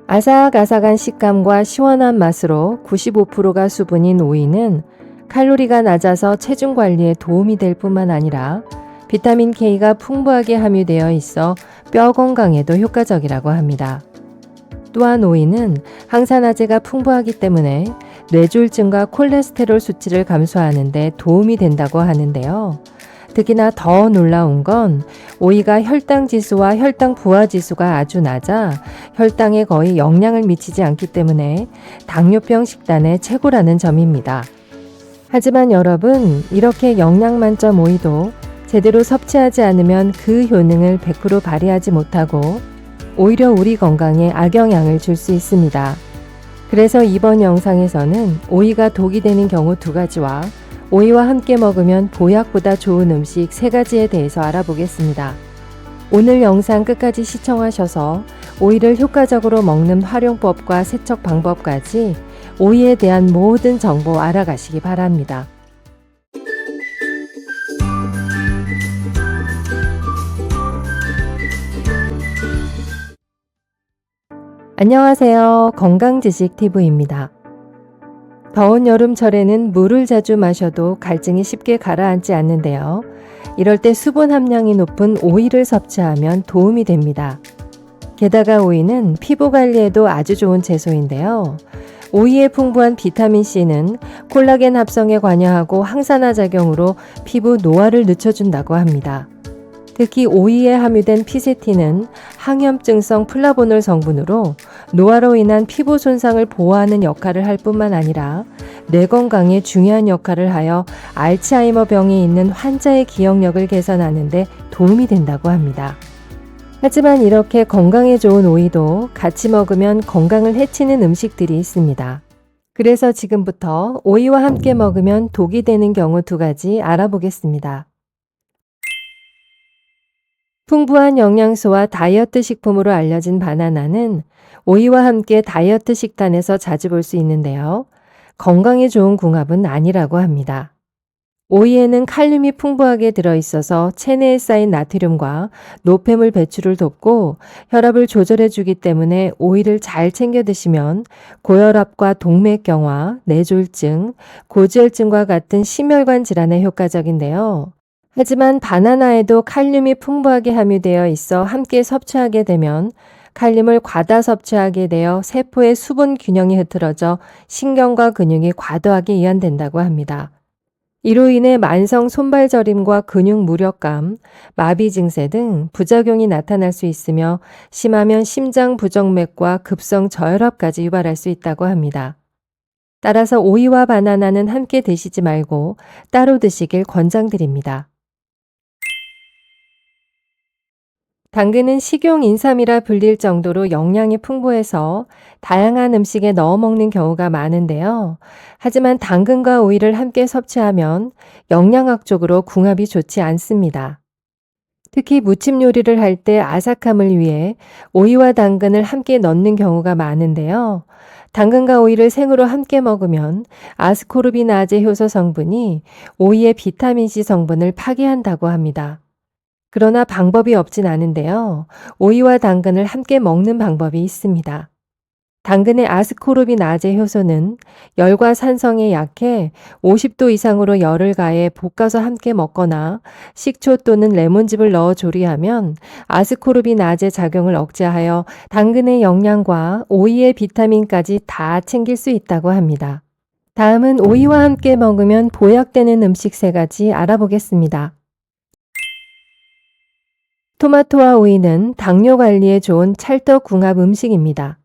아삭아삭한 식감과 시원한 맛으로 95%가 수분인 오이는 칼로리가 낮아서 체중 관리에 도움이 될 뿐만 아니라 비타민 K가 풍부하게 함유되어 있어 뼈 건강에도 효과적이라고 합니다. 또한 오이는 항산화제가 풍부하기 때문에 뇌졸중과 콜레스테롤 수치를 감소하는 데 도움이 된다고 하는데요. 특히나 더 놀라운 건 오이가 혈당 지수와 혈당 부하 지수가 아주 낮아 혈당에 거의 영향을 미치지 않기 때문에 당뇨병 식단에 최고라는 점입니다. 하지만 여러분, 이렇게 영양 만점 오이도 제대로 섭취하지 않으면 그 효능을 100% 발휘하지 못하고 오히려 우리 건강에 악영향을 줄 수 있습니다. 그래서 이번 영상에서는 오이가 독이 되는 경우 2가지와 오이와 함께 먹으면 보약보다 좋은 음식 3가지에 대해서 알아보겠습니다. 오늘 영상 끝까지 시청하셔서 오이를 효과적으로 먹는 활용법과 세척 방법까지 오이에 대한 모든 정보 알아가시기 바랍니다. 안녕하세요. 건강지식TV입니다. 더운 여름철에는 물을 자주 마셔도 갈증이 쉽게 가라앉지 않는데요. 이럴 때 수분 함량이 높은 오이를 섭취하면 도움이 됩니다. 게다가 오이는 피부 관리에도 아주 좋은 채소인데요. 오이의 풍부한 비타민C는 콜라겐 합성에 관여하고 항산화 작용으로 피부 노화를 늦춰준다고 합니다. 특히 오이에 함유된 피세틴은 항염증성 플라보놀 성분으로 노화로 인한 피부 손상을 보호하는 역할을 할 뿐만 아니라 뇌 건강에 중요한 역할을 하여 알츠하이머 병이 있는 환자의 기억력을 개선하는 데 도움이 된다고 합니다. 하지만 이렇게 건강에 좋은 오이도 같이 먹으면 건강을 해치는 음식들이 있습니다. 그래서 지금부터 오이와 함께 먹으면 독이 되는 경우 2가지 알아보겠습니다. 풍부한 영양소와 다이어트 식품으로 알려진 바나나는 오이와 함께 다이어트 식단에서 자주 볼 수 있는데요. 건강에 좋은 궁합은 아니라고 합니다. 오이에는 칼륨이 풍부하게 들어있어서 체내에 쌓인 나트륨과 노폐물 배출을 돕고 혈압을 조절해 주기 때문에 오이를 잘 챙겨 드시면 고혈압과 동맥경화, 뇌졸중, 고지혈증과 같은 심혈관 질환에 효과적인데요. 하지만 바나나에도 칼륨이 풍부하게 함유되어 있어 함께 섭취하게 되면 칼륨을 과다 섭취하게 되어 세포의 수분 균형이 흐트러져 신경과 근육이 과도하게 이완된다고 합니다. 이로 인해 만성 손발 저림과 근육 무력감, 마비 증세 등 부작용이 나타날 수 있으며 심하면 심장 부정맥과 급성 저혈압까지 유발할 수 있다고 합니다. 따라서 오이와 바나나는 함께 드시지 말고 따로 드시길 권장드립니다. 당근은 식용인삼이라 불릴 정도로 영양이 풍부해서 다양한 음식에 넣어 먹는 경우가 많은데요. 하지만 당근과 오이를 함께 섭취하면 영양학적으로 궁합이 좋지 않습니다. 특히 무침 요리를 할 때 아삭함을 위해 오이와 당근을 함께 넣는 경우가 많은데요. 당근과 오이를 생으로 함께 먹으면 아스코르빈아제 효소 성분이 오이의 비타민C 성분을 파괴한다고 합니다. 그러나 방법이 없진 않은데요. 오이와 당근을 함께 먹는 방법이 있습니다. 당근의 아스코르빈아제 효소는 열과 산성에 약해 50도 이상으로 열을 가해 볶아서 함께 먹거나 식초 또는 레몬즙을 넣어 조리하면 아스코르빈아제 작용을 억제하여 당근의 영양과 오이의 비타민까지 다 챙길 수 있다고 합니다. 다음은 오이와 함께 먹으면 보약되는 음식 3가지 알아보겠습니다. 토마토와 오이는 당뇨 관리에 좋은 찰떡궁합 음식입니다.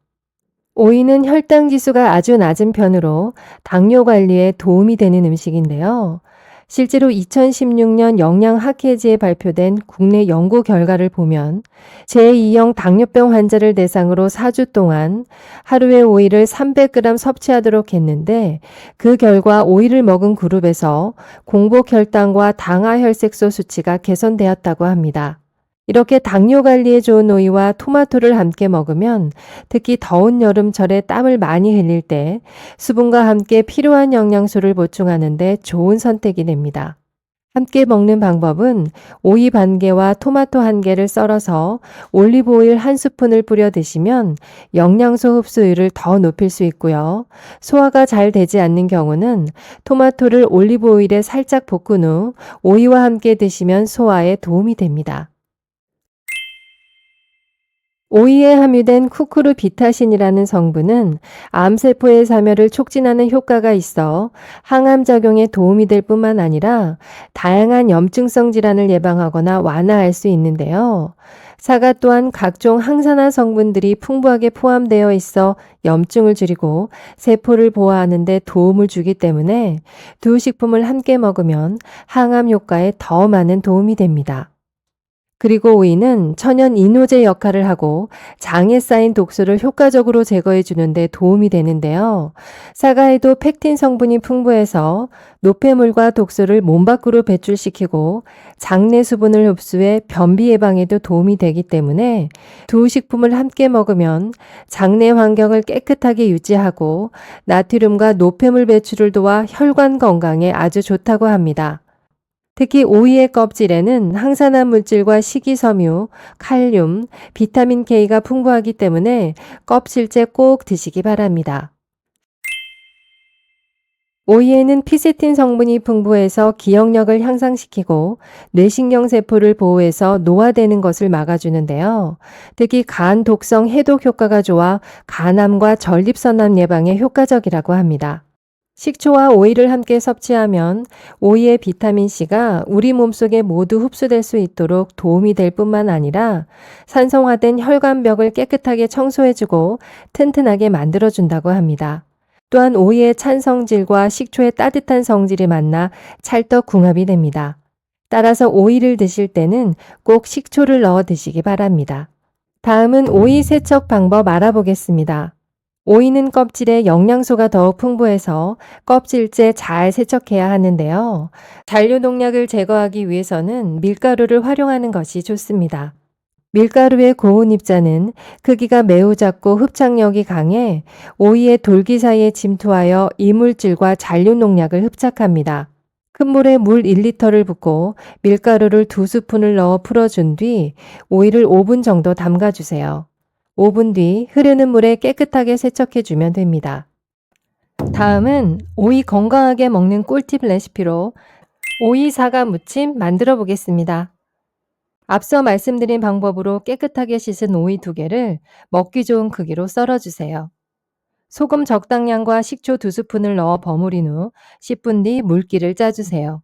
오이는 혈당 지수가 아주 낮은 편으로 당뇨 관리에 도움이 되는 음식인데요. 실제로 2016년 영양학회지에 발표된 국내 연구 결과를 보면 제2형 당뇨병 환자를 대상으로 4주 동안 하루에 오이를 300g 섭취하도록 했는데 그 결과 오이를 먹은 그룹에서 공복 혈당과 당화혈색소 수치가 개선되었다고 합니다. 이렇게 당뇨 관리에 좋은 오이와 토마토를 함께 먹으면 특히 더운 여름철에 땀을 많이 흘릴 때 수분과 함께 필요한 영양소를 보충하는 데 좋은 선택이 됩니다. 함께 먹는 방법은 오이 반 개와 토마토 한 개를 썰어서 올리브 오일 한 스푼을 뿌려 드시면 영양소 흡수율을 더 높일 수 있고요. 소화가 잘 되지 않는 경우는 토마토를 올리브 오일에 살짝 볶은 후 오이와 함께 드시면 소화에 도움이 됩니다. 오이에 함유된 쿠쿠르비타신이라는 성분은 암세포의 사멸을 촉진하는 효과가 있어 항암 작용에 도움이 될 뿐만 아니라 다양한 염증성 질환을 예방하거나 완화할 수 있는데요. 사과 또한 각종 항산화 성분들이 풍부하게 포함되어 있어 염증을 줄이고 세포를 보호하는 데 도움을 주기 때문에 두 식품을 함께 먹으면 항암 효과에 더 많은 도움이 됩니다. 그리고 오이는 천연 이노제 역할을 하고 장에 쌓인 독소를 효과적으로 제거해 주는데 도움이 되는데요. 사과에도 펙틴 성분이 풍부해서 노폐물과 독소를 몸 밖으로 배출시키고 장내 수분을 흡수해 변비 예방에도 도움이 되기 때문에 두 식품을 함께 먹으면 장내 환경을 깨끗하게 유지하고 나트륨과 노폐물 배출을 도와 혈관 건강에 아주 좋다고 합니다. 특히 오이의 껍질에는 항산화 물질과 식이섬유, 칼륨, 비타민 K가 풍부하기 때문에 껍질째 꼭 드시기 바랍니다. 오이에는 피세틴 성분이 풍부해서 기억력을 향상시키고 뇌신경 세포를 보호해서 노화되는 것을 막아주는데요. 특히 간 독성 해독 효과가 좋아 간암과 전립선암 예방에 효과적이라고 합니다. 식초와 오이를 함께 섭취하면 오이의 비타민C가 우리 몸속에 모두 흡수될 수 있도록 도움이 될 뿐만 아니라 산성화된 혈관벽을 깨끗하게 청소해주고 튼튼하게 만들어준다고 합니다. 또한 오이의 찬 성질과 식초의 따뜻한 성질이 만나 찰떡궁합이 됩니다. 따라서 오이를 드실 때는 꼭 식초를 넣어 드시기 바랍니다. 다음은 오이 세척 방법 알아보겠습니다. 오이는 껍질에 영양소가 더욱 풍부해서 껍질째 잘 세척해야 하는데요. 잔류 농약을 제거하기 위해서는 밀가루를 활용하는 것이 좋습니다. 밀가루의 고운 입자는 크기가 매우 작고 흡착력이 강해 오이의 돌기 사이에 침투하여 이물질과 잔류 농약을 흡착합니다. 큰 물에 물 1리터를 붓고 밀가루를 2스푼을 넣어 풀어준 뒤 오이를 5분 정도 담가주세요. 5분 뒤 흐르는 물에 깨끗하게 세척해주면 됩니다. 다음은 오이 건강하게 먹는 꿀팁 레시피로 오이 사과 무침 만들어 보겠습니다. 앞서 말씀드린 방법으로 깨끗하게 씻은 오이 2개를 먹기 좋은 크기로 썰어주세요. 소금 적당량과 식초 2스푼을 넣어 버무린 후 10분 뒤 물기를 짜주세요.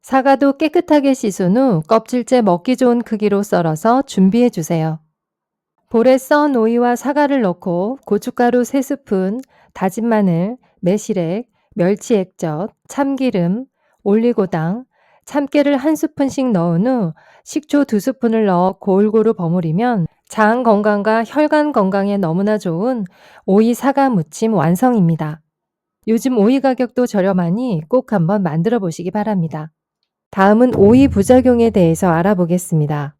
사과도 깨끗하게 씻은 후 껍질째 먹기 좋은 크기로 썰어서 준비해 주세요. 볼에 썬 오이와 사과를 넣고 고춧가루 3스푼, 다진 마늘, 매실액, 멸치 액젓, 참기름, 올리고당, 참깨를 1스푼씩 넣은 후 식초 2스푼을 넣어 골고루 버무리면 장 건강과 혈관 건강에 너무나 좋은 오이 사과 무침 완성입니다. 요즘 오이 가격도 저렴하니 꼭 한번 만들어 보시기 바랍니다. 다음은 오이 부작용에 대해서 알아보겠습니다.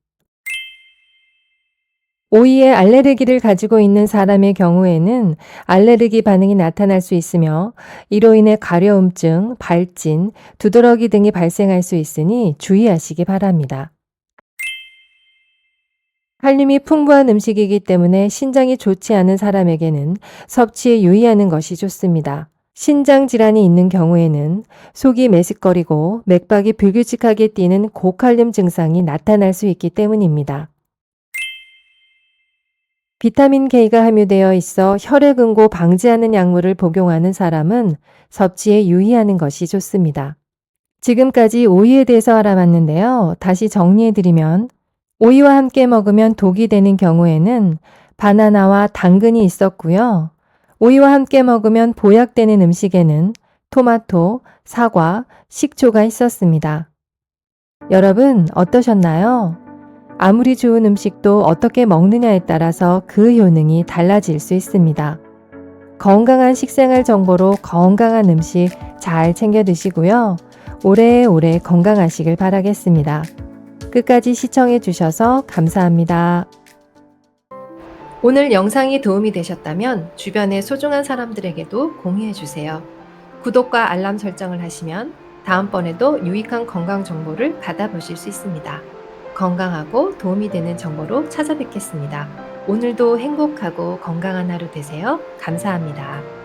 오이에 알레르기를 가지고 있는 사람의 경우에는 알레르기 반응이 나타날 수 있으며 이로 인해 가려움증, 발진, 두드러기 등이 발생할 수 있으니 주의하시기 바랍니다. 칼륨이 풍부한 음식이기 때문에 신장이 좋지 않은 사람에게는 섭취에 유의하는 것이 좋습니다. 신장 질환이 있는 경우에는 속이 메스꺼리고 맥박이 불규칙하게 뛰는 고칼륨 증상이 나타날 수 있기 때문입니다. 비타민 K가 함유되어 있어 혈액 응고 방지하는 약물을 복용하는 사람은 섭취에 유의하는 것이 좋습니다. 지금까지 오이에 대해서 알아봤는데요. 다시 정리해드리면 오이와 함께 먹으면 독이 되는 경우에는 바나나와 당근이 있었고요. 오이와 함께 먹으면 보약되는 음식에는 토마토, 사과, 식초가 있었습니다. 여러분 어떠셨나요? 아무리 좋은 음식도 어떻게 먹느냐에 따라서 그 효능이 달라질 수 있습니다. 건강한 식생활 정보로 건강한 음식 잘 챙겨 드시고요. 오래오래 건강하시길 바라겠습니다. 끝까지 시청해 주셔서 감사합니다. 오늘 영상이 도움이 되셨다면 주변의 소중한 사람들에게도 공유해 주세요. 구독과 알람 설정을 하시면 다음번에도 유익한 건강 정보를 받아보실 수 있습니다. 건강하고 도움이 되는 정보로 찾아뵙겠습니다. 오늘도 행복하고 건강한 하루 되세요. 감사합니다.